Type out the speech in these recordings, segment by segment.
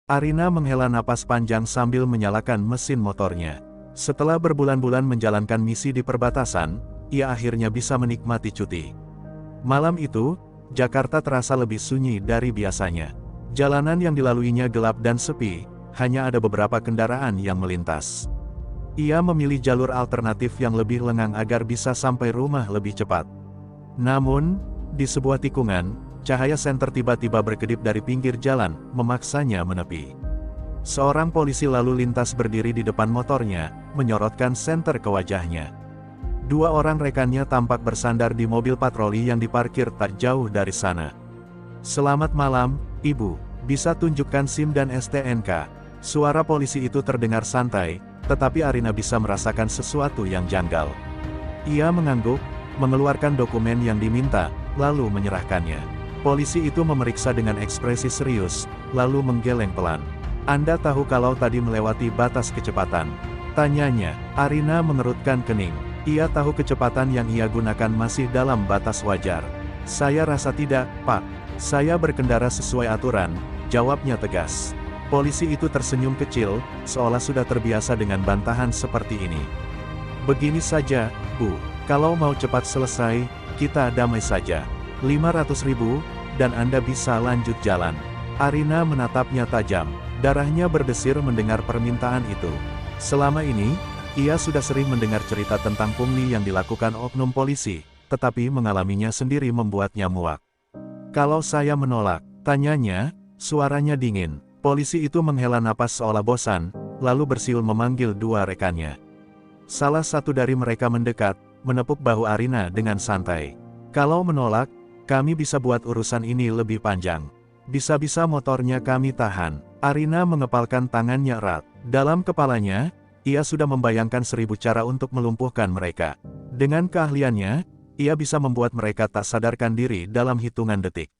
Arina menghela napas panjang sambil menyalakan mesin motornya. Setelah berbulan-bulan menjalankan misi di perbatasan, ia akhirnya bisa menikmati cuti. Malam itu, Jakarta terasa lebih sunyi dari biasanya. Jalanan yang dilaluinya gelap dan sepi, hanya ada beberapa kendaraan yang melintas. Ia memilih jalur alternatif yang lebih lengang agar bisa sampai rumah lebih cepat. Namun, di sebuah tikungan, cahaya senter tiba-tiba berkedip dari pinggir jalan, memaksanya menepi. Seorang polisi lalu lintas berdiri di depan motornya, menyorotkan senter ke wajahnya. Dua orang rekannya tampak bersandar di mobil patroli yang diparkir tak jauh dari sana. "Selamat malam, Ibu. Bisa tunjukkan SIM dan STNK?" Suara polisi itu terdengar santai, tetapi Arina bisa merasakan sesuatu yang janggal. Ia mengangguk, mengeluarkan dokumen yang diminta, lalu menyerahkannya. Polisi itu memeriksa dengan ekspresi serius, lalu menggeleng pelan. "Anda tahu kalau tadi melewati batas kecepatan?" tanyanya. Arina mengerutkan kening. Ia tahu kecepatan yang ia gunakan masih dalam batas wajar. "Saya rasa tidak, Pak. Saya berkendara sesuai aturan," jawabnya tegas. Polisi itu tersenyum kecil, seolah sudah terbiasa dengan bantahan seperti ini. "Begini saja, Bu. Kalau mau cepat selesai, kita damai saja. 500.000, dan Anda bisa lanjut jalan." Arina menatapnya tajam. Darahnya berdesir mendengar permintaan itu. Selama ini, ia sudah sering mendengar cerita tentang pungli yang dilakukan oknum polisi, tetapi mengalaminya sendiri membuatnya muak. "Kalau saya menolak?" tanyanya, suaranya dingin. Polisi itu menghela napas seolah bosan, lalu bersiul memanggil dua rekannya. Salah satu dari mereka mendekat, menepuk bahu Arina dengan santai. "Kalau menolak, kami bisa buat urusan ini lebih panjang. Bisa-bisa motornya kami tahan." Arina mengepalkan tangannya erat. Dalam kepalanya, ia sudah membayangkan 1000 cara untuk melumpuhkan mereka. Dengan keahliannya, ia bisa membuat mereka tak sadarkan diri dalam hitungan detik.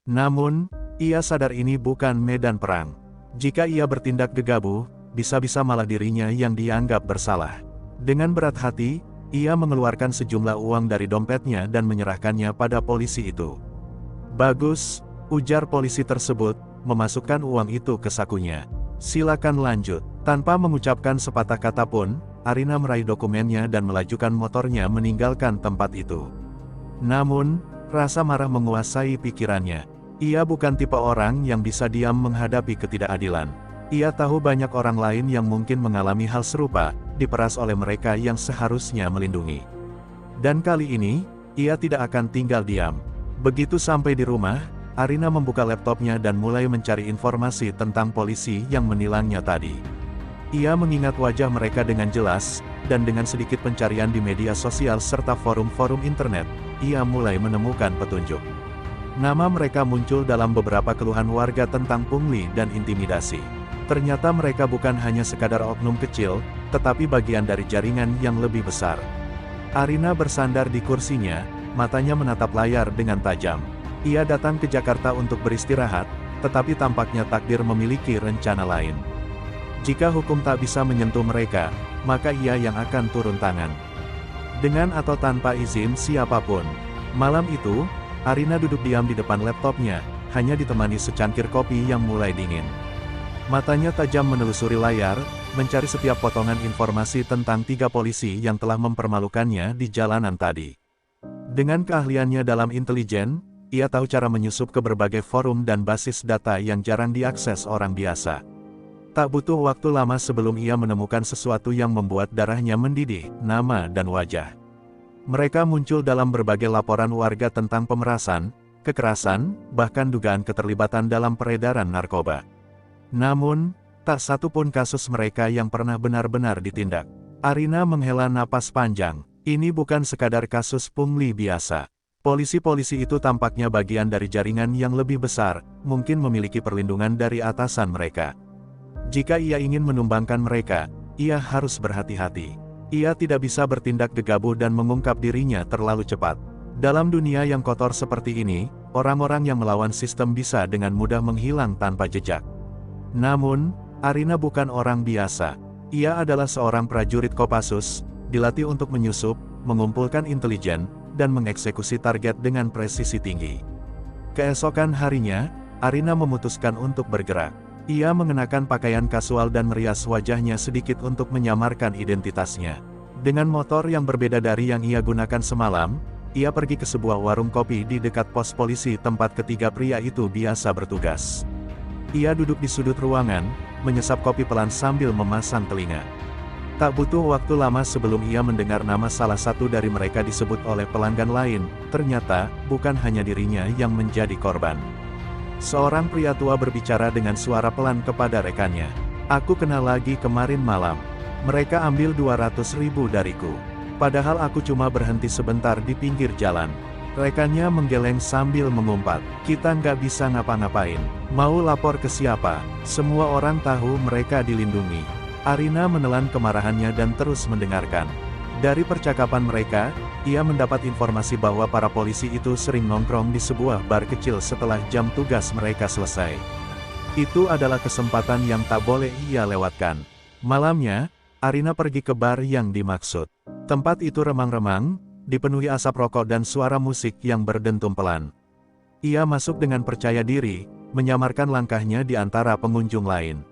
Namun, ia sadar ini bukan medan perang. Jika ia bertindak gegabah, bisa-bisa malah dirinya yang dianggap bersalah. Dengan berat hati, ia mengeluarkan sejumlah uang dari dompetnya dan menyerahkannya pada polisi itu. "Bagus," ujar polisi tersebut, memasukkan uang itu ke sakunya. "Silakan lanjut." Tanpa mengucapkan sepatah kata pun, Arina meraih dokumennya dan melajukan motornya meninggalkan tempat itu. Namun, rasa marah menguasai pikirannya. Ia bukan tipe orang yang bisa diam menghadapi ketidakadilan. Ia tahu banyak orang lain yang mungkin mengalami hal serupa, diperas oleh mereka yang seharusnya melindungi. Dan kali ini, ia tidak akan tinggal diam. Begitu sampai di rumah, Arina membuka laptopnya dan mulai mencari informasi tentang polisi yang menilangnya tadi. Ia mengingat wajah mereka dengan jelas, dan dengan sedikit pencarian di media sosial serta forum-forum internet, ia mulai menemukan petunjuk. Nama mereka muncul dalam beberapa keluhan warga tentang pungli dan intimidasi. Ternyata mereka bukan hanya sekadar oknum kecil, tetapi bagian dari jaringan yang lebih besar. Arina bersandar di kursinya, matanya menatap layar dengan tajam. Ia datang ke Jakarta untuk beristirahat, tetapi tampaknya takdir memiliki rencana lain. Jika hukum tak bisa menyentuh mereka, maka ia yang akan turun tangan. Dengan atau tanpa izin siapapun. Malam itu, Arina duduk diam di depan laptopnya, hanya ditemani secangkir kopi yang mulai dingin. Matanya tajam menelusuri layar, mencari setiap potongan informasi tentang 3 polisi yang telah mempermalukannya di jalanan tadi. Dengan keahliannya dalam intelijen, ia tahu cara menyusup ke berbagai forum dan basis data yang jarang diakses orang biasa. Tak butuh waktu lama sebelum ia menemukan sesuatu yang membuat darahnya mendidih, nama dan wajah. Mereka muncul dalam berbagai laporan warga tentang pemerasan, kekerasan, bahkan dugaan keterlibatan dalam peredaran narkoba. Namun, tak satu pun kasus mereka yang pernah benar-benar ditindak. Arina menghela napas panjang. Ini bukan sekadar kasus pungli biasa. Polisi-polisi itu tampaknya bagian dari jaringan yang lebih besar, mungkin memiliki perlindungan dari atasan mereka. Jika ia ingin menumbangkan mereka, ia harus berhati-hati. Ia tidak bisa bertindak gegabah dan mengungkap dirinya terlalu cepat. Dalam dunia yang kotor seperti ini, orang-orang yang melawan sistem bisa dengan mudah menghilang tanpa jejak. Namun, Arina bukan orang biasa. Ia adalah seorang prajurit Kopassus, dilatih untuk menyusup, mengumpulkan intelijen, dan mengeksekusi target dengan presisi tinggi. Keesokan harinya, Arina memutuskan untuk bergerak. Ia mengenakan pakaian kasual dan merias wajahnya sedikit untuk menyamarkan identitasnya. Dengan motor yang berbeda dari yang ia gunakan semalam, ia pergi ke sebuah warung kopi di dekat pos polisi tempat ketiga pria itu biasa bertugas. Ia duduk di sudut ruangan, menyesap kopi pelan sambil memasang telinga. Tak butuh waktu lama sebelum ia mendengar nama salah satu dari mereka disebut oleh pelanggan lain, ternyata, bukan hanya dirinya yang menjadi korban. Seorang pria tua berbicara dengan suara pelan kepada rekannya. Aku kenal lagi kemarin malam. Mereka ambil 200.000 dariku. Padahal aku cuma berhenti sebentar di pinggir jalan. Rekannya menggeleng sambil mengumpat. Kita nggak bisa ngapa-ngapain. Mau lapor ke siapa? Semua orang tahu mereka dilindungi. Arina menelan kemarahannya dan terus mendengarkan. Dari percakapan mereka, ia mendapat informasi bahwa para polisi itu sering nongkrong di sebuah bar kecil setelah jam tugas mereka selesai. Itu adalah kesempatan yang tak boleh ia lewatkan. Malamnya, Arina pergi ke bar yang dimaksud. Tempat itu remang-remang, dipenuhi asap rokok dan suara musik yang berdentum pelan. Ia masuk dengan percaya diri, menyamarkan langkahnya di antara pengunjung lain.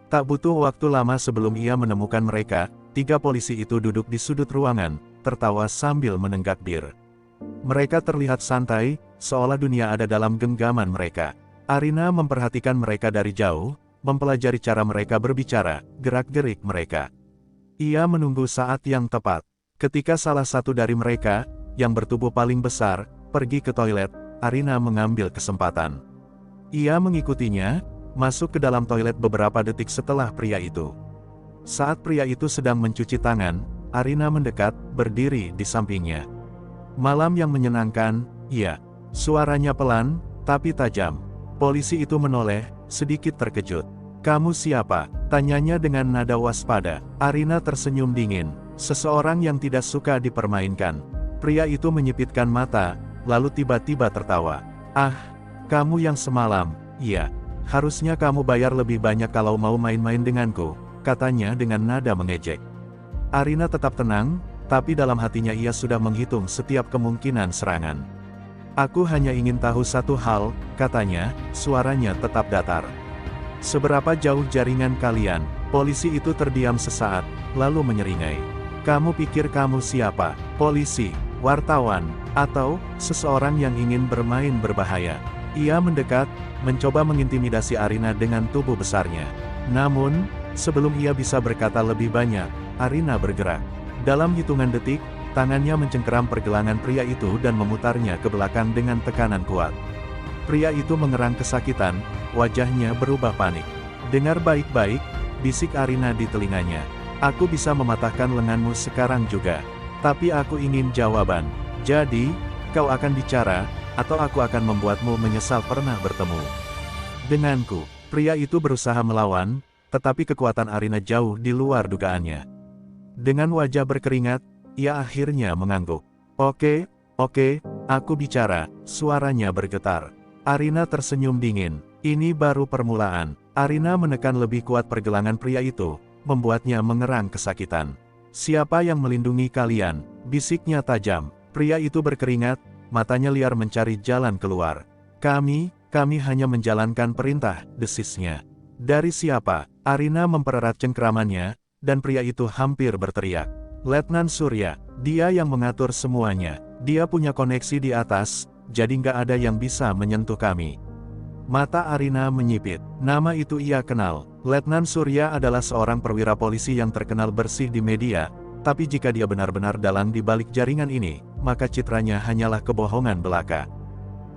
Tak butuh waktu lama sebelum ia menemukan mereka, 3 polisi itu duduk di sudut ruangan, tertawa sambil menenggak bir. Mereka terlihat santai, seolah dunia ada dalam genggaman mereka. Arina memperhatikan mereka dari jauh, mempelajari cara mereka berbicara, gerak-gerik mereka. Ia menunggu saat yang tepat. Ketika salah satu dari mereka, yang bertubuh paling besar, pergi ke toilet, Arina mengambil kesempatan. Ia mengikutinya, masuk ke dalam toilet beberapa detik setelah pria itu. Saat pria itu sedang mencuci tangan, Arina mendekat, berdiri di sampingnya. Malam yang menyenangkan, iya. Suaranya pelan, tapi tajam. Polisi itu menoleh, sedikit terkejut. Kamu siapa? Tanyanya dengan nada waspada. Arina tersenyum dingin. Seseorang yang tidak suka dipermainkan. Pria itu menyipitkan mata, lalu tiba-tiba tertawa. Ah, kamu yang semalam, iya. Harusnya kamu bayar lebih banyak kalau mau main-main denganku, katanya dengan nada mengejek. Arina tetap tenang, tapi dalam hatinya ia sudah menghitung setiap kemungkinan serangan. Aku hanya ingin tahu satu hal, katanya, suaranya tetap datar. Seberapa jauh jaringan kalian? Polisi itu terdiam sesaat, lalu menyeringai. Kamu pikir kamu siapa? Polisi, wartawan, atau seseorang yang ingin bermain berbahaya? Ia mendekat, mencoba mengintimidasi Arina dengan tubuh besarnya. Namun, sebelum ia bisa berkata lebih banyak, Arina bergerak. Dalam hitungan detik, tangannya mencengkeram pergelangan pria itu dan memutarnya ke belakang dengan tekanan kuat. Pria itu mengerang kesakitan, wajahnya berubah panik. Dengar baik-baik, bisik Arina di telinganya. Aku bisa mematahkan lenganmu sekarang juga. Tapi aku ingin jawaban. Jadi, kau akan bicara, atau aku akan membuatmu menyesal pernah bertemu denganku. Pria itu berusaha melawan, tetapi kekuatan Arina jauh di luar dugaannya. Dengan wajah berkeringat, ia akhirnya mengangguk. Oke, aku bicara, suaranya bergetar. Arina tersenyum dingin. Ini baru permulaan. Arina menekan lebih kuat pergelangan pria itu, membuatnya mengerang kesakitan. Siapa yang melindungi kalian? Bisiknya tajam. Pria itu berkeringat, matanya liar mencari jalan keluar. Kami hanya menjalankan perintah, desisnya. Dari siapa? Arina mempererat cengkeramannya, dan pria itu hampir berteriak. Letnan Surya, dia yang mengatur semuanya. Dia punya koneksi di atas, jadi nggak ada yang bisa menyentuh kami. Mata Arina menyipit. Nama itu ia kenal. Letnan Surya adalah seorang perwira polisi yang terkenal bersih di media, tapi jika dia benar-benar dalang di balik jaringan ini, maka citranya hanyalah kebohongan belaka.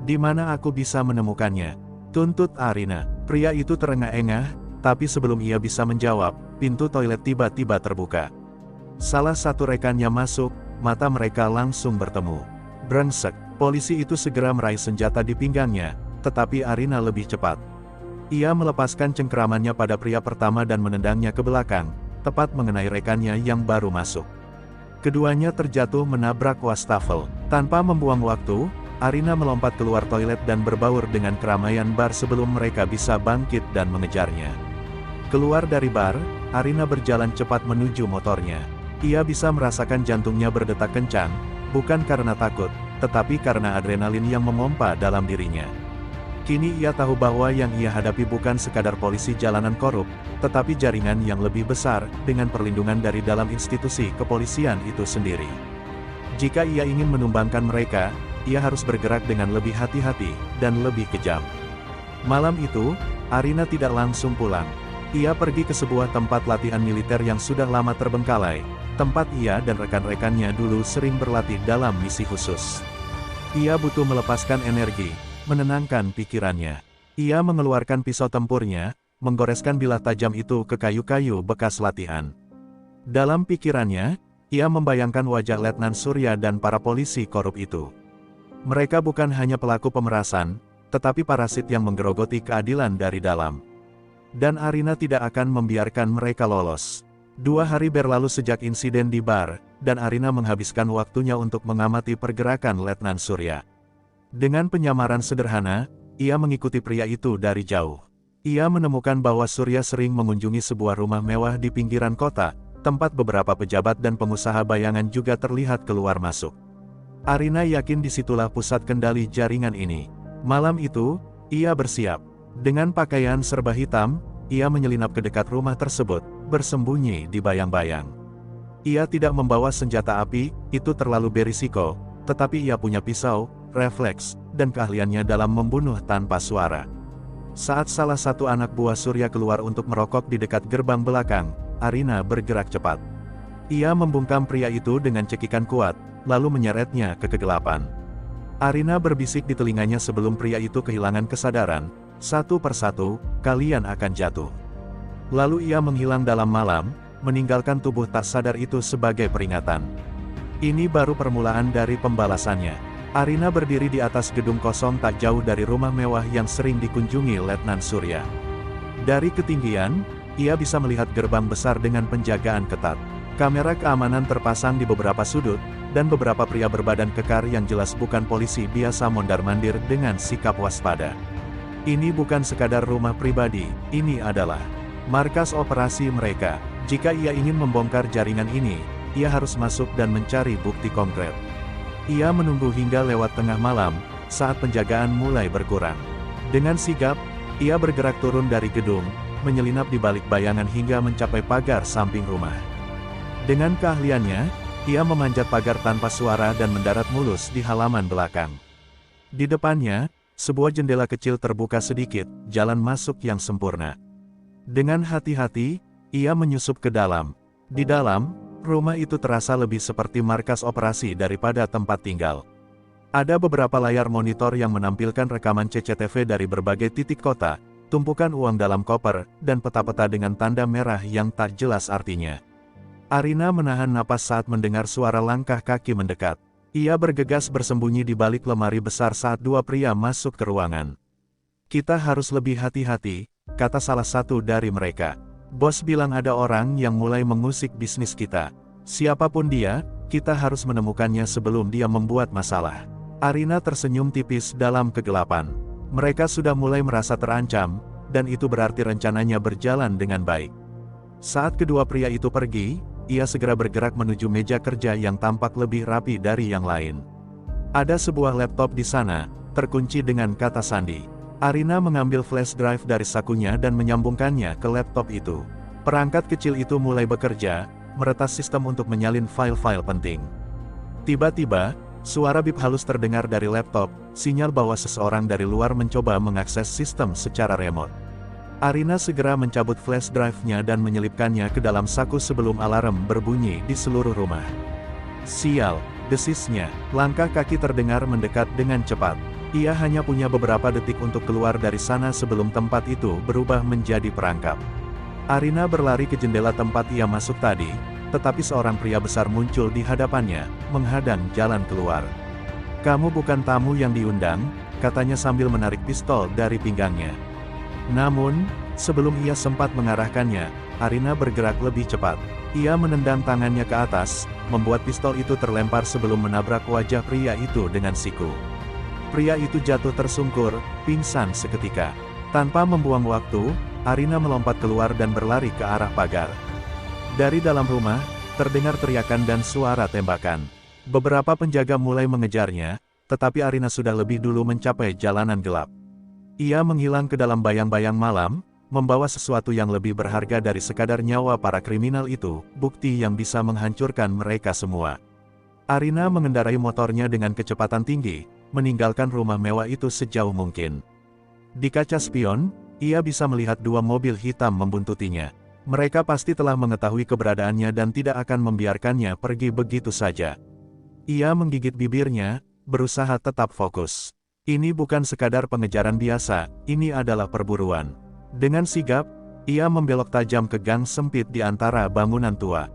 Di mana aku bisa menemukannya? Tuntut Arina. Pria itu terengah-engah, tapi sebelum ia bisa menjawab, pintu toilet tiba-tiba terbuka. Salah satu rekannya masuk, mata mereka langsung bertemu. Brengsek, polisi itu segera meraih senjata di pinggangnya, tetapi Arina lebih cepat. Ia melepaskan cengkeramannya pada pria pertama dan menendangnya ke belakang, tepat mengenai rekannya yang baru masuk. Keduanya terjatuh menabrak wastafel. Tanpa membuang waktu, Arina melompat keluar toilet dan berbaur dengan keramaian bar sebelum mereka bisa bangkit dan mengejarnya. Keluar dari bar, Arina berjalan cepat menuju motornya. Ia bisa merasakan jantungnya berdetak kencang, bukan karena takut, tetapi karena adrenalin yang memompa dalam dirinya. Kini ia tahu bahwa yang ia hadapi bukan sekadar polisi jalanan korup, tetapi jaringan yang lebih besar, dengan perlindungan dari dalam institusi kepolisian itu sendiri. Jika ia ingin menumbangkan mereka, ia harus bergerak dengan lebih hati-hati, dan lebih kejam. Malam itu, Arina tidak langsung pulang. Ia pergi ke sebuah tempat latihan militer yang sudah lama terbengkalai, tempat ia dan rekan-rekannya dulu sering berlatih dalam misi khusus. Ia butuh melepaskan energi, menenangkan pikirannya. Ia mengeluarkan pisau tempurnya, menggoreskan bilah tajam itu ke kayu-kayu bekas latihan. Dalam pikirannya, ia membayangkan wajah Letnan Surya dan para polisi korup itu. Mereka bukan hanya pelaku pemerasan, tetapi parasit yang menggerogoti keadilan dari dalam. Dan Arina tidak akan membiarkan mereka lolos. 2 hari berlalu sejak insiden di bar, dan Arina menghabiskan waktunya untuk mengamati pergerakan Letnan Surya. Dengan penyamaran sederhana, ia mengikuti pria itu dari jauh. Ia menemukan bahwa Surya sering mengunjungi sebuah rumah mewah di pinggiran kota, tempat beberapa pejabat dan pengusaha bayangan juga terlihat keluar masuk. Arina yakin disitulah pusat kendali jaringan ini. Malam itu, ia bersiap. Dengan pakaian serba hitam, ia menyelinap ke dekat rumah tersebut, bersembunyi di bayang-bayang. Ia tidak membawa senjata api, itu terlalu berisiko, tetapi ia punya pisau, refleks, dan keahliannya dalam membunuh tanpa suara. Saat salah satu anak buah Surya keluar untuk merokok di dekat gerbang belakang, Arina bergerak cepat. Ia membungkam pria itu dengan cekikan kuat, lalu menyeretnya ke kegelapan. Arina berbisik di telinganya sebelum pria itu kehilangan kesadaran, "Satu persatu, kalian akan jatuh." Lalu ia menghilang dalam malam, meninggalkan tubuh tak sadar itu sebagai peringatan. Ini baru permulaan dari pembalasannya. Arina berdiri di atas gedung kosong tak jauh dari rumah mewah yang sering dikunjungi Letnan Surya. Dari ketinggian, ia bisa melihat gerbang besar dengan penjagaan ketat. Kamera keamanan terpasang di beberapa sudut, dan beberapa pria berbadan kekar yang jelas bukan polisi biasa mondar-mandir dengan sikap waspada. Ini bukan sekadar rumah pribadi, ini adalah markas operasi mereka. Jika ia ingin membongkar jaringan ini, ia harus masuk dan mencari bukti konkret. Ia menunggu hingga lewat tengah malam, saat penjagaan mulai berkurang. Dengan sigap, ia bergerak turun dari gedung, menyelinap di balik bayangan hingga mencapai pagar samping rumah. Dengan keahliannya, ia memanjat pagar tanpa suara dan mendarat mulus di halaman belakang. Di depannya, sebuah jendela kecil terbuka sedikit, jalan masuk yang sempurna. Dengan hati-hati, ia menyusup ke dalam. Di dalam, rumah itu terasa lebih seperti markas operasi daripada tempat tinggal. Ada beberapa layar monitor yang menampilkan rekaman CCTV dari berbagai titik kota, tumpukan uang dalam koper, dan peta-peta dengan tanda merah yang tak jelas artinya. Arina menahan napas saat mendengar suara langkah kaki mendekat. Ia bergegas bersembunyi di balik lemari besar saat 2 pria masuk ke ruangan. "Kita harus lebih hati-hati," kata salah satu dari mereka. "Bos bilang ada orang yang mulai mengusik bisnis kita. Siapapun dia, kita harus menemukannya sebelum dia membuat masalah." Arina tersenyum tipis dalam kegelapan. Mereka sudah mulai merasa terancam, dan itu berarti rencananya berjalan dengan baik. Saat kedua pria itu pergi, ia segera bergerak menuju meja kerja yang tampak lebih rapi dari yang lain. Ada sebuah laptop di sana, terkunci dengan kata sandi. Arina mengambil flash drive dari sakunya dan menyambungkannya ke laptop itu. Perangkat kecil itu mulai bekerja, meretas sistem untuk menyalin file-file penting. Tiba-tiba, suara bip halus terdengar dari laptop, sinyal bahwa seseorang dari luar mencoba mengakses sistem secara remote. Arina segera mencabut flash drive-nya dan menyelipkannya ke dalam saku sebelum alarm berbunyi di seluruh rumah. "Sial," desisnya. Langkah kaki terdengar mendekat dengan cepat. Ia hanya punya beberapa detik untuk keluar dari sana sebelum tempat itu berubah menjadi perangkap. Arina berlari ke jendela tempat ia masuk tadi, tetapi seorang pria besar muncul di hadapannya, menghadang jalan keluar. "Kamu bukan tamu yang diundang," katanya sambil menarik pistol dari pinggangnya. Namun, sebelum ia sempat mengarahkannya, Arina bergerak lebih cepat. Ia menendang tangannya ke atas, membuat pistol itu terlempar sebelum menabrak wajah pria itu dengan siku. Pria itu jatuh tersungkur, pingsan seketika. Tanpa membuang waktu, Arina melompat keluar dan berlari ke arah pagar. Dari dalam rumah, terdengar teriakan dan suara tembakan. Beberapa penjaga mulai mengejarnya, tetapi Arina sudah lebih dulu mencapai jalanan gelap. Ia menghilang ke dalam bayang-bayang malam, membawa sesuatu yang lebih berharga dari sekadar nyawa para kriminal itu, bukti yang bisa menghancurkan mereka semua. Arina mengendarai motornya dengan kecepatan tinggi, meninggalkan rumah mewah itu sejauh mungkin. Di kaca spion, ia bisa melihat dua mobil hitam membuntutinya. Mereka pasti telah mengetahui keberadaannya dan tidak akan membiarkannya pergi begitu saja. Ia menggigit bibirnya, berusaha tetap fokus. Ini bukan sekadar pengejaran biasa, ini adalah perburuan. Dengan sigap, ia membelok tajam ke gang sempit di antara bangunan tua.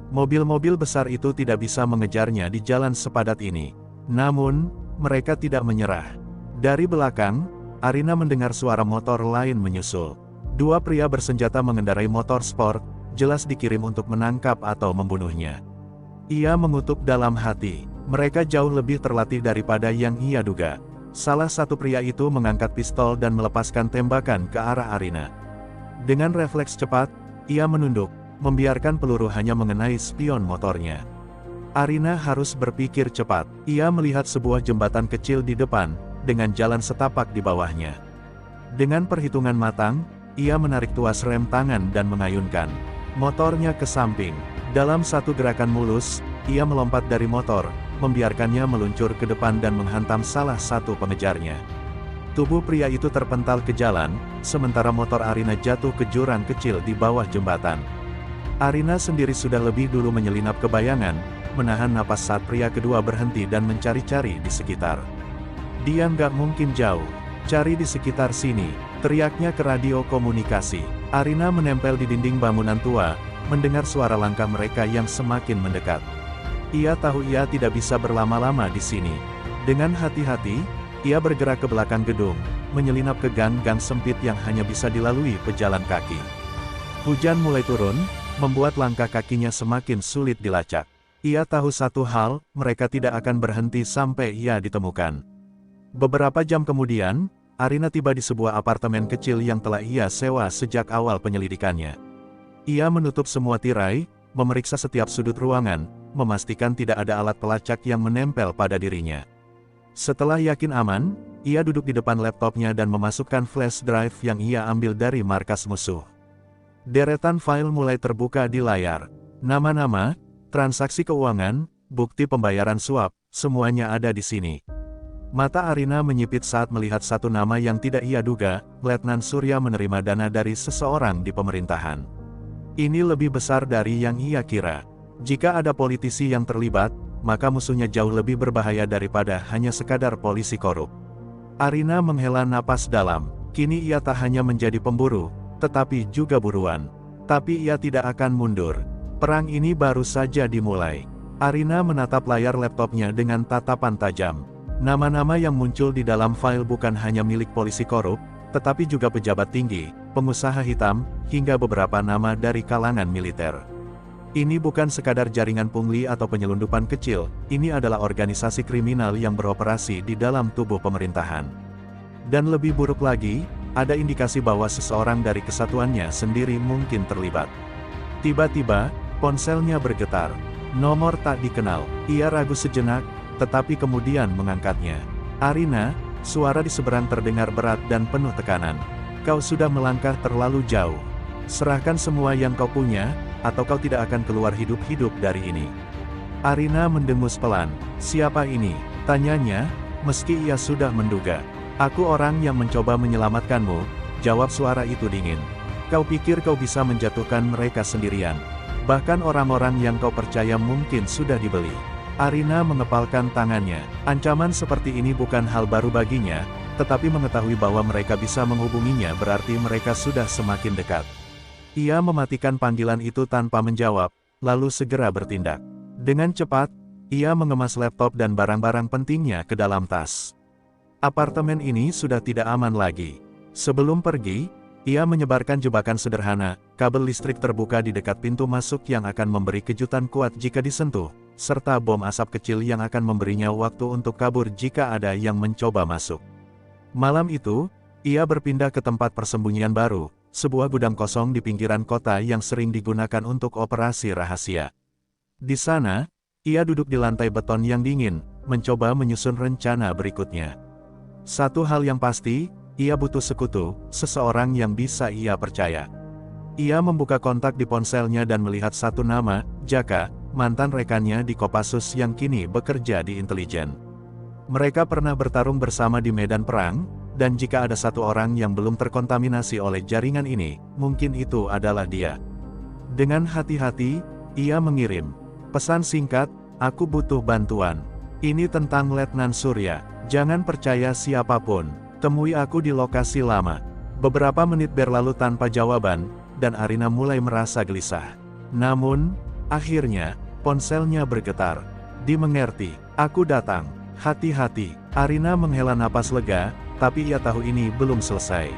Mobil-mobil besar itu tidak bisa mengejarnya di jalan sepadat ini. Namun, mereka tidak menyerah. Dari belakang, Arina mendengar suara motor lain menyusul. Dua pria bersenjata mengendarai motor sport, jelas dikirim untuk menangkap atau membunuhnya. Ia mengutuk dalam hati, mereka jauh lebih terlatih daripada yang ia duga. Salah satu pria itu mengangkat pistol dan melepaskan tembakan ke arah Arina. Dengan refleks cepat, ia menunduk, membiarkan peluru hanya mengenai spion motornya. Arina harus berpikir cepat. Ia melihat sebuah jembatan kecil di depan, dengan jalan setapak di bawahnya. Dengan perhitungan matang, ia menarik tuas rem tangan dan mengayunkan motornya ke samping. Dalam satu gerakan mulus, ia melompat dari motor, membiarkannya meluncur ke depan dan menghantam salah satu pengejarnya. Tubuh pria itu terpental ke jalan, sementara motor Arina jatuh ke jurang kecil di bawah jembatan. Arina sendiri sudah lebih dulu menyelinap ke bayangan, menahan napas saat pria kedua berhenti dan mencari-cari di sekitar. Dia nggak mungkin jauh. Cari di sekitar sini, teriaknya ke radio komunikasi. Arina menempel di dinding bangunan tua, mendengar suara langkah mereka yang semakin mendekat. Ia tahu ia tidak bisa berlama-lama di sini. Dengan hati-hati, ia bergerak ke belakang gedung, menyelinap ke gang-gang sempit yang hanya bisa dilalui pejalan kaki. Hujan mulai turun, membuat langkah kakinya semakin sulit dilacak. Ia tahu satu hal, mereka tidak akan berhenti sampai ia ditemukan. Beberapa jam kemudian, Arina tiba di sebuah apartemen kecil yang telah ia sewa sejak awal penyelidikannya. Ia menutup semua tirai, memeriksa setiap sudut ruangan, memastikan tidak ada alat pelacak yang menempel pada dirinya. Setelah yakin aman, ia duduk di depan laptopnya dan memasukkan flash drive yang ia ambil dari markas musuh. Deretan file mulai terbuka di layar. Nama-nama, transaksi keuangan, bukti pembayaran suap, semuanya ada di sini. Mata Arina menyipit saat melihat satu nama yang tidak ia duga, Letnan Surya menerima dana dari seseorang di pemerintahan. Ini lebih besar dari yang ia kira. Jika ada politisi yang terlibat, maka musuhnya jauh lebih berbahaya daripada hanya sekadar polisi korup. Arina menghela napas dalam. Kini ia tak hanya menjadi pemburu, tetapi juga buruan. Tapi ia tidak akan mundur. Perang ini baru saja dimulai. Arina menatap layar laptopnya dengan tatapan tajam. Nama-nama yang muncul di dalam file bukan hanya milik polisi korup, tetapi juga pejabat tinggi, pengusaha hitam, hingga beberapa nama dari kalangan militer. Ini bukan sekadar jaringan pungli atau penyelundupan kecil, ini adalah organisasi kriminal yang beroperasi di dalam tubuh pemerintahan. Dan lebih buruk lagi, ada indikasi bahwa seseorang dari kesatuannya sendiri mungkin terlibat. Tiba-tiba, ponselnya bergetar. Nomor tak dikenal. Ia ragu sejenak, tetapi kemudian mengangkatnya. Arina, suara di seberang terdengar berat dan penuh tekanan. Kau sudah melangkah terlalu jauh. Serahkan semua yang kau punya, atau kau tidak akan keluar hidup-hidup dari ini. Arina mendengus pelan. Siapa ini? Tanyanya, meski ia sudah menduga. Aku orang yang mencoba menyelamatkanmu, jawab suara itu dingin. Kau pikir kau bisa menjatuhkan mereka sendirian. Bahkan orang-orang yang kau percaya mungkin sudah dibeli. Arina mengepalkan tangannya. Ancaman seperti ini bukan hal baru baginya, tetapi mengetahui bahwa mereka bisa menghubunginya berarti mereka sudah semakin dekat. Ia mematikan panggilan itu tanpa menjawab, lalu segera bertindak. Dengan cepat, ia mengemas laptop dan barang-barang pentingnya ke dalam tas. Apartemen ini sudah tidak aman lagi. Sebelum pergi, ia menyebarkan jebakan sederhana, kabel listrik terbuka di dekat pintu masuk yang akan memberi kejutan kuat jika disentuh, serta bom asap kecil yang akan memberinya waktu untuk kabur jika ada yang mencoba masuk. Malam itu, ia berpindah ke tempat persembunyian baru, sebuah gudang kosong di pinggiran kota yang sering digunakan untuk operasi rahasia. Di sana, ia duduk di lantai beton yang dingin, mencoba menyusun rencana berikutnya. Satu hal yang pasti, ia butuh sekutu, seseorang yang bisa ia percaya. Ia membuka kontak di ponselnya dan melihat satu nama, Jaka, mantan rekannya di Kopassus yang kini bekerja di intelijen. Mereka pernah bertarung bersama di medan perang, dan jika ada satu orang yang belum terkontaminasi oleh jaringan ini, mungkin itu adalah dia. Dengan hati-hati, ia mengirim pesan singkat, "Aku butuh bantuan. Ini tentang Letnan Surya. Jangan percaya siapapun. Temui aku di lokasi lama." Beberapa menit berlalu tanpa jawaban, dan Arina mulai merasa gelisah. Namun, akhirnya, ponselnya bergetar. "Dimengerti, aku datang. Hati-hati." Arina menghela napas lega, tapi ia tahu ini belum selesai.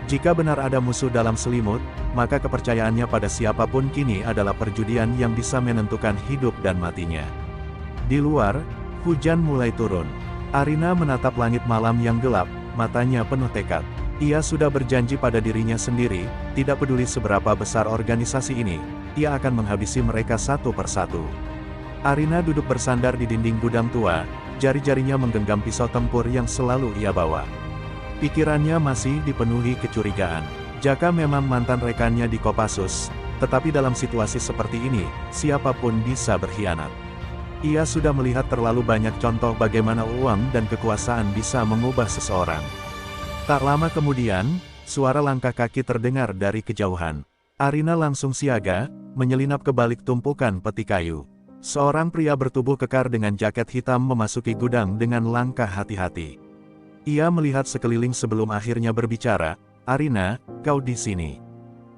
Jika benar ada musuh dalam selimut, maka kepercayaannya pada siapapun kini adalah perjudian yang bisa menentukan hidup dan matinya. Di luar, hujan mulai turun. Arina menatap langit malam yang gelap, matanya penuh tekad. Ia sudah berjanji pada dirinya sendiri, tidak peduli seberapa besar organisasi ini, ia akan menghabisi mereka satu persatu. Arina duduk bersandar di dinding gudang tua, jari-jarinya menggenggam pisau tempur yang selalu ia bawa. Pikirannya masih dipenuhi kecurigaan. Jaka memang mantan rekannya di Kopassus, tetapi dalam situasi seperti ini, siapapun bisa berkhianat. Ia sudah melihat terlalu banyak contoh bagaimana uang dan kekuasaan bisa mengubah seseorang. Tak lama kemudian, suara langkah kaki terdengar dari kejauhan. Arina langsung siaga, menyelinap ke balik tumpukan peti kayu. Seorang pria bertubuh kekar dengan jaket hitam memasuki gudang dengan langkah hati-hati. Ia melihat sekeliling sebelum akhirnya berbicara, "Arina, kau di sini."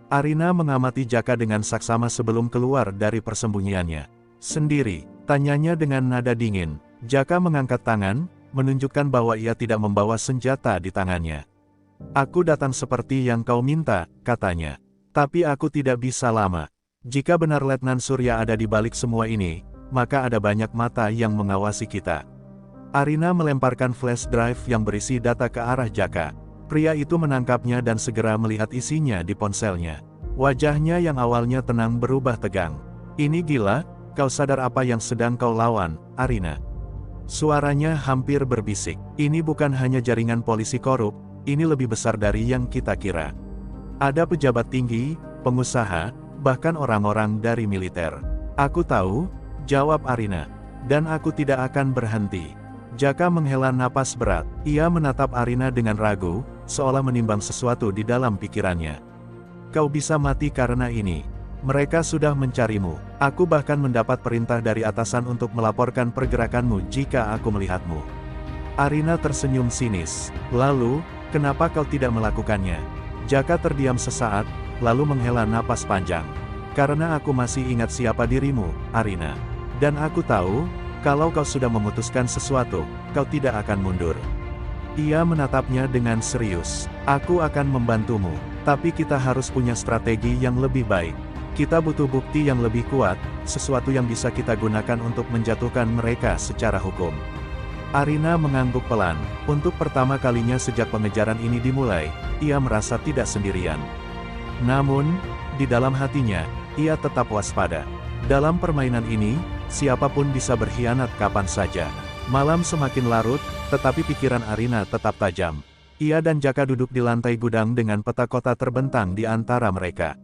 Arina mengamati Jaka dengan saksama sebelum keluar dari persembunyiannya. "Sendiri?" tanyanya dengan nada dingin. Jaka mengangkat tangan, menunjukkan bahwa ia tidak membawa senjata di tangannya. "Aku datang seperti yang kau minta," katanya. "Tapi aku tidak bisa lama. Jika benar Letnan Surya ada di balik semua ini, maka ada banyak mata yang mengawasi kita." Arina melemparkan flash drive yang berisi data ke arah Jaka. Pria itu menangkapnya dan segera melihat isinya di ponselnya. Wajahnya yang awalnya tenang berubah tegang. "Ini gila, kau sadar apa yang sedang kau lawan, Arina?" Suaranya hampir berbisik. "Ini bukan hanya jaringan polisi korup, ini lebih besar dari yang kita kira. Ada pejabat tinggi, pengusaha, bahkan orang-orang dari militer." "Aku tahu," jawab Arina. "Dan aku tidak akan berhenti." Jaka menghela napas berat. Ia menatap Arina dengan ragu, seolah menimbang sesuatu di dalam pikirannya. "Kau bisa mati karena ini. Mereka sudah mencarimu. Aku bahkan mendapat perintah dari atasan untuk melaporkan pergerakanmu jika aku melihatmu." Arina tersenyum sinis. "Lalu, kenapa kau tidak melakukannya?" Jaka terdiam sesaat, lalu menghela napas panjang. "Karena aku masih ingat siapa dirimu, Arina. Dan aku tahu, kalau kau sudah memutuskan sesuatu, kau tidak akan mundur." Ia menatapnya dengan serius. "Aku akan membantumu, tapi kita harus punya strategi yang lebih baik. Kita butuh bukti yang lebih kuat, sesuatu yang bisa kita gunakan untuk menjatuhkan mereka secara hukum." Arina mengangguk pelan. Untuk pertama kalinya sejak pengejaran ini dimulai, ia merasa tidak sendirian. Namun, di dalam hatinya, ia tetap waspada. Dalam permainan ini, siapapun bisa berkhianat kapan saja. Malam semakin larut, tetapi pikiran Arina tetap tajam. Ia dan Jaka duduk di lantai gudang dengan peta kota terbentang di antara mereka.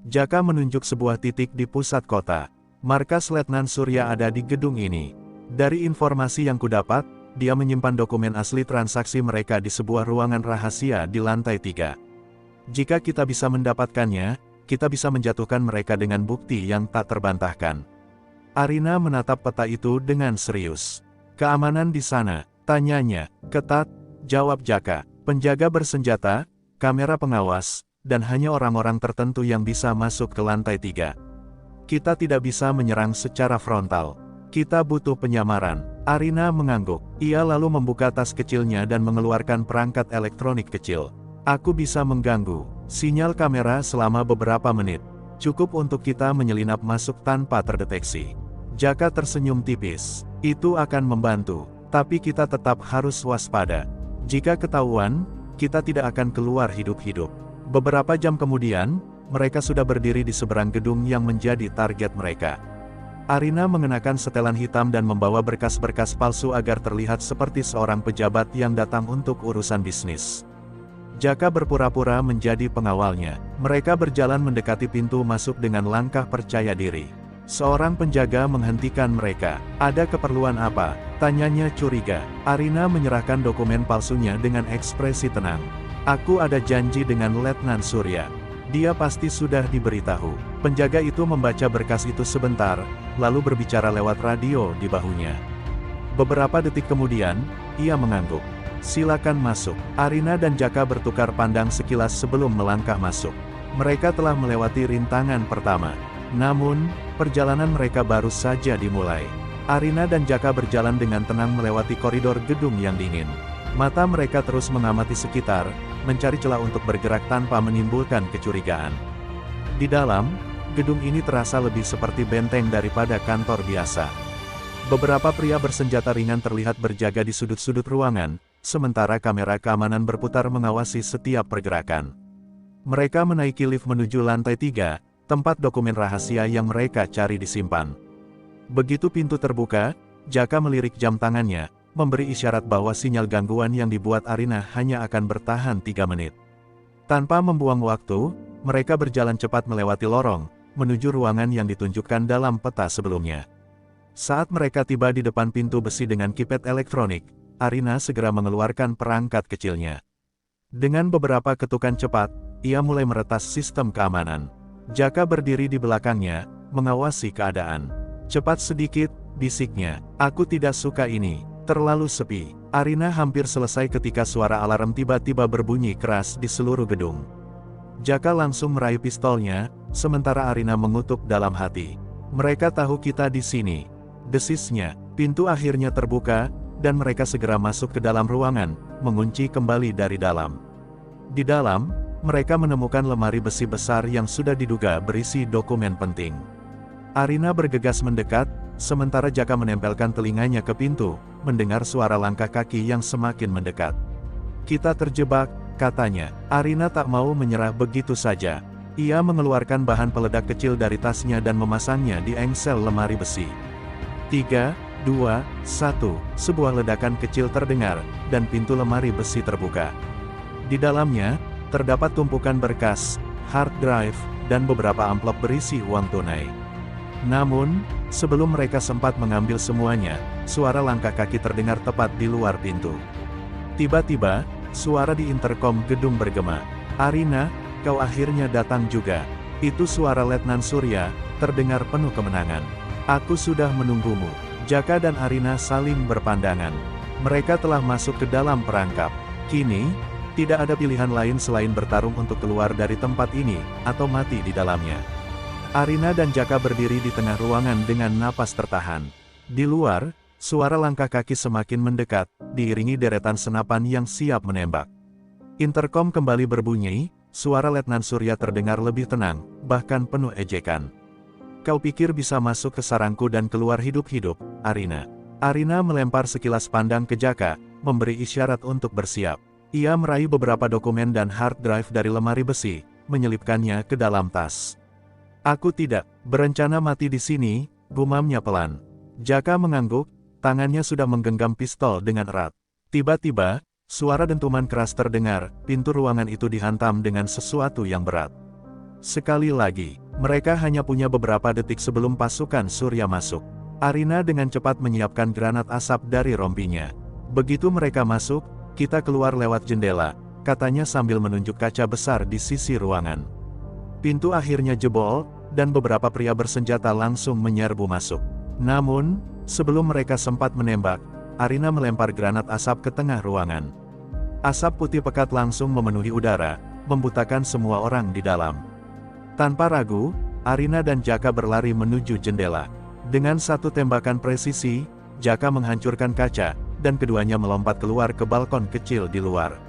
Jaka menunjuk sebuah titik di pusat kota. "Markas Letnan Surya ada di gedung ini. Dari informasi yang kudapat, dia menyimpan dokumen asli transaksi mereka di sebuah ruangan rahasia di lantai 3. Jika kita bisa mendapatkannya, kita bisa menjatuhkan mereka dengan bukti yang tak terbantahkan." Arina menatap peta itu dengan serius. "Keamanan di sana?" tanyanya. "Ketat," jawab Jaka. "Penjaga bersenjata, kamera pengawas, dan hanya orang-orang tertentu yang bisa masuk ke lantai 3. Kita tidak bisa menyerang secara frontal. Kita butuh penyamaran." Arina mengangguk. Ia lalu membuka tas kecilnya dan mengeluarkan perangkat elektronik kecil. "Aku bisa mengganggu sinyal kamera selama beberapa menit. Cukup untuk kita menyelinap masuk tanpa terdeteksi." Jaka tersenyum tipis. "Itu akan membantu, tapi kita tetap harus waspada. Jika ketahuan, kita tidak akan keluar hidup-hidup." Beberapa jam kemudian, mereka sudah berdiri di seberang gedung yang menjadi target mereka. Arina mengenakan setelan hitam dan membawa berkas-berkas palsu agar terlihat seperti seorang pejabat yang datang untuk urusan bisnis. Jaka berpura-pura menjadi pengawalnya. Mereka berjalan mendekati pintu masuk dengan langkah percaya diri. Seorang penjaga menghentikan mereka. "Ada keperluan apa?" tanyanya curiga. Arina menyerahkan dokumen palsunya dengan ekspresi tenang. "Aku ada janji dengan Letnan Surya. Dia pasti sudah diberitahu." Penjaga itu membaca berkas itu sebentar, lalu berbicara lewat radio di bahunya. Beberapa detik kemudian, ia mengangguk. "Silakan masuk." Arina dan Jaka bertukar pandang sekilas sebelum melangkah masuk. Mereka telah melewati rintangan pertama. Namun, perjalanan mereka baru saja dimulai. Arina dan Jaka berjalan dengan tenang melewati koridor gedung yang dingin. Mata mereka terus mengamati sekitar, mencari celah untuk bergerak tanpa menimbulkan kecurigaan. Di dalam, gedung ini terasa lebih seperti benteng daripada kantor biasa. Beberapa pria bersenjata ringan terlihat berjaga di sudut-sudut ruangan, sementara kamera keamanan berputar mengawasi setiap pergerakan. Mereka menaiki lift menuju lantai 3, tempat dokumen rahasia yang mereka cari disimpan. Begitu pintu terbuka, Jaka melirik jam tangannya, memberi isyarat bahwa sinyal gangguan yang dibuat Arina hanya akan bertahan 3 menit. Tanpa membuang waktu, mereka berjalan cepat melewati lorong, menuju ruangan yang ditunjukkan dalam peta sebelumnya. Saat mereka tiba di depan pintu besi dengan keypad elektronik, Arina segera mengeluarkan perangkat kecilnya. Dengan beberapa ketukan cepat, ia mulai meretas sistem keamanan. Jaka berdiri di belakangnya, mengawasi keadaan. "Cepat sedikit," bisiknya. "Aku tidak suka ini, terlalu sepi." Arina hampir selesai ketika suara alarm tiba-tiba berbunyi keras di seluruh gedung. Jaka langsung meraih pistolnya, sementara Arina mengutuk dalam hati. "Mereka tahu kita di sini," desisnya. Pintu akhirnya terbuka, dan mereka segera masuk ke dalam ruangan, mengunci kembali dari dalam. Di dalam, mereka menemukan lemari besi besar yang sudah diduga berisi dokumen penting. Arina bergegas mendekat, sementara Jaka menempelkan telinganya ke pintu, mendengar suara langkah kaki yang semakin mendekat. "Kita terjebak," katanya. Arina tak mau menyerah begitu saja. Ia mengeluarkan bahan peledak kecil dari tasnya dan memasangnya di engsel lemari besi. 3, 2, 1, sebuah ledakan kecil terdengar, dan pintu lemari besi terbuka. Di dalamnya, terdapat tumpukan berkas, hard drive, dan beberapa amplop berisi uang tunai. Namun, sebelum mereka sempat mengambil semuanya, suara langkah kaki terdengar tepat di luar pintu. Tiba-tiba, suara di interkom gedung bergema. "Arina, kau akhirnya datang juga." Itu suara Letnan Surya, terdengar penuh kemenangan. "Aku sudah menunggumu." Jaka dan Arina saling berpandangan. Mereka telah masuk ke dalam perangkap. Kini, tidak ada pilihan lain selain bertarung untuk keluar dari tempat ini, atau mati di dalamnya. Arina dan Jaka berdiri di tengah ruangan dengan napas tertahan. Di luar, suara langkah kaki semakin mendekat, diiringi deretan senapan yang siap menembak. Interkom kembali berbunyi, suara Letnan Surya terdengar lebih tenang, bahkan penuh ejekan. "Kau pikir bisa masuk ke sarangku dan keluar hidup-hidup, Arina?" Arina melempar sekilas pandang ke Jaka, memberi isyarat untuk bersiap. Ia meraih beberapa dokumen dan hard drive dari lemari besi, menyelipkannya ke dalam tas. "Aku tidak berencana mati di sini," gumamnya pelan. Jaka mengangguk, tangannya sudah menggenggam pistol dengan erat. Tiba-tiba, suara dentuman keras terdengar, pintu ruangan itu dihantam dengan sesuatu yang berat. Sekali lagi, mereka hanya punya beberapa detik sebelum pasukan Surya masuk. Arina dengan cepat menyiapkan granat asap dari rompinya. Begitu mereka masuk, "Kita keluar lewat jendela," katanya sambil menunjuk kaca besar di sisi ruangan. Pintu akhirnya jebol, dan beberapa pria bersenjata langsung menyerbu masuk. Namun, sebelum mereka sempat menembak, Arina melempar granat asap ke tengah ruangan. Asap putih pekat langsung memenuhi udara, membutakan semua orang di dalam. Tanpa ragu, Arina dan Jaka berlari menuju jendela. Dengan satu tembakan presisi, Jaka menghancurkan kaca, dan keduanya melompat keluar ke balkon kecil di luar.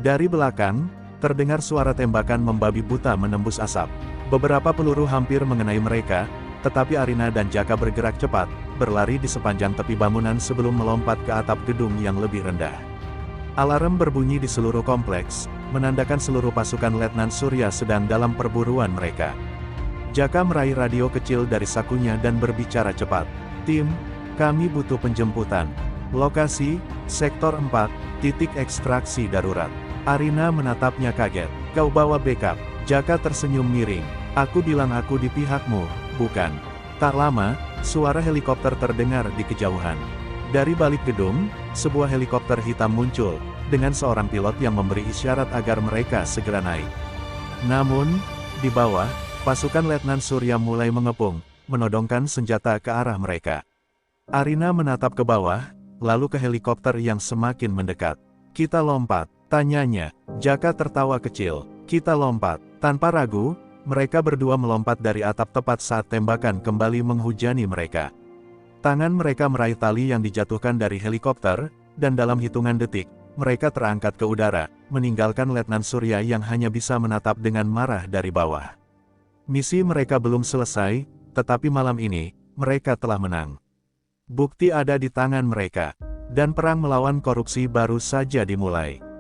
Dari belakang, terdengar suara tembakan membabi buta menembus asap. Beberapa peluru hampir mengenai mereka, tetapi Arina dan Jaka bergerak cepat, berlari di sepanjang tepi bangunan sebelum melompat ke atap gedung yang lebih rendah. Alarm berbunyi di seluruh kompleks, menandakan seluruh pasukan Letnan Surya sedang dalam perburuan mereka. Jaka meraih radio kecil dari sakunya dan berbicara cepat. "Tim, kami butuh penjemputan. Lokasi, Sektor 4, titik ekstraksi darurat." Arina menatapnya kaget. Kau bawa backup? Jaka tersenyum miring. Aku bilang aku di pihakmu, bukan? Tak lama, suara helikopter terdengar di kejauhan. Dari balik gedung, sebuah helikopter hitam muncul, dengan seorang pilot yang memberi isyarat agar mereka segera naik. Namun, di bawah, pasukan Letnan Surya mulai mengepung, menodongkan senjata ke arah mereka. Arina menatap ke bawah, lalu ke helikopter yang semakin mendekat. Kita lompat, tanyanya. Jaka tertawa kecil. Kita lompat. Tanpa ragu, mereka berdua melompat dari atap tepat saat tembakan kembali menghujani mereka. Tangan mereka meraih tali yang dijatuhkan dari helikopter, dan dalam hitungan detik, mereka terangkat ke udara, meninggalkan Letnan Surya yang hanya bisa menatap dengan marah dari bawah. Misi mereka belum selesai, tetapi malam ini, mereka telah menang. Bukti ada di tangan mereka, dan perang melawan korupsi baru saja dimulai.